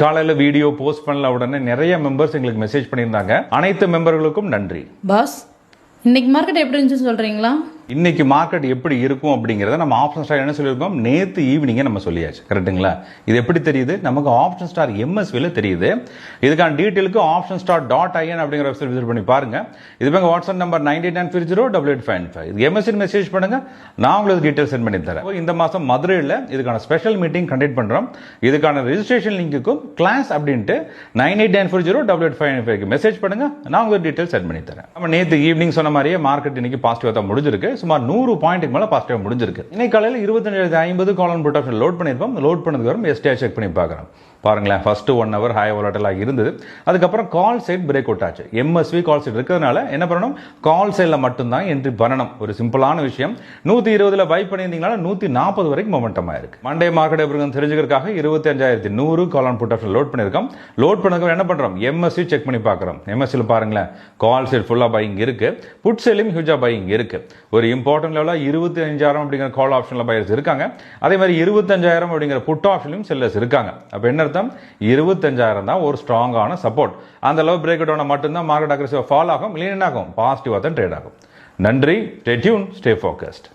காலையில video post பண்ணல உடனே நிறைய மெம்பர்ஸ் எங்களுக்கு மெசேஜ் பண்ணியிருந்தாங்க. அனைத்து மெம்பர்களுக்கும் நன்றி. பாஸ், இன்னைக்கு மார்க்கெட் எப்படி இருந்துச்சு சொல்றீங்களா? இன்னைக்கு மார்க்கெட் எப்படி இருக்கும் அப்படிங்கிறத நம்ம ஆப்ஷன் ஸ்டார் என்ன சொல்லியிருக்கோம், நேற்று ஈவினிங்கே நம்ம சொல்லியாச்சு. கரெக்டுங்களா? இது எப்படி தெரியுது? நமக்கு ஆப்ஷன் ஸ்டார் எம்எஸ்வில தெரியுது. இதுக்கான டீட்டெயிலுக்கு ஆப்ஷன் ஸ்டார் .in அப்படிங்கிற வெப்சைட் விசிட் பண்ணி பாருங்க. இது எங்கள் வாட்ஸ்அப் நம்பர் 98940885. இது எம்எஸ்சி மெசேஜ் பண்ணுங்க, நான் உங்களுக்கு டீட்டெயில் சென்ட் பண்ணி தரேன். இந்த மாதம் மதுரையில் இதுக்கான ஸ்பெஷல் மீட்டிங் கண்டக்ட் பண்ணுறோம். இதுக்கான ரெஜிஸ்ட்ரேஷன் லிங்க்குக்கும் கிளாஸ் அப்படின்ட்டு 98940885 மெசேஜ் பண்ணுங்க, நான் உங்களுக்கு டீட்டெயில் சென்ட் பண்ணி தரேன். நம்ம நேற்று ஈவினிங் சொன்ன மாதிரியே மார்க்கெட் இன்னைக்கு பாசிட்டிவாக தான் முடிஞ்சிருக்கு. சுமார் 100 பாயிண்ட்டுக்கு மேல பாசிட்டிவா முடிஞ்சிருக்கு. இன்னைக்கு காலையில் 25,50 கால் புட் ஆப்ஷன் லோட் பண்ணிருப்போம். லோட் பண்ணதுக்கு அப்புறம் எஸ்டிஆர் செக் பண்ணி பார்க்குறோம். பாருங்களேன், ஃபர்ஸ்ட் 1 hour ஹை வாலட்டிலாக இருந்தது. அதுக்கப்புறம் கால் சைட் பிரேக் அவுட் ஆச்சு. எம்எஸ்வி கால் சைட் இருக்கிறதுனால என்ன பண்ணணும், கால் சைடில் மட்டும்தான் என்ட்ரி பண்ணணும். ஒரு சிம்பிளான விஷயம். 120 பை பண்ணியிருந்தீங்கன்னா 140 வரைக்கும் மொமெண்டம் ஆயிருக்கு. மண்டே மார்க்கெட் எப்படி தெரிஞ்சுக்கிறதுக்காக 25,100 கால் புட் ஆப்ஷன் லோட் பண்ணியிருக்கோம். லோட் பண்ணதுக்கு என்ன பண்றோம், எம்எஸ்சி செக் பண்ணி பார்க்குறோம். எம்எஸ்சியில் பாருங்களேன், கால் சைட் ஃபுல்லாக பையிங் இருக்கு, புட் சைட்லையும் ஹியூஜா பையிங் இருக்கு. ஒரு இம்பார்ட்டன்ட் லெவலாக 25,000 அப்படிங்கிற கால் ஆப்ஷனில் பையர்ஸ் இருக்காங்க. அதே மாதிரி 25,000 அப்படிங்கிற புட் ஆப்ஷன்லையும் செல்லர்ஸ் இருக்காங்க. அப்போ என்ன அர்த்தம், 25,000 தான் ஒரு ஸ்ட்ராங்கான சப்போர்ட். அந்த அளவு பிரேக் அவுட் ஆனால் மட்டும்தான் மார்க்கெட் அக்ரெசிவா ஃபால் ஆகும், இல்லைன்னா ஆகும் பாசிட்டிவா தான் ட்ரேட் ஆகும். நன்றி. Stay tune, stay focused.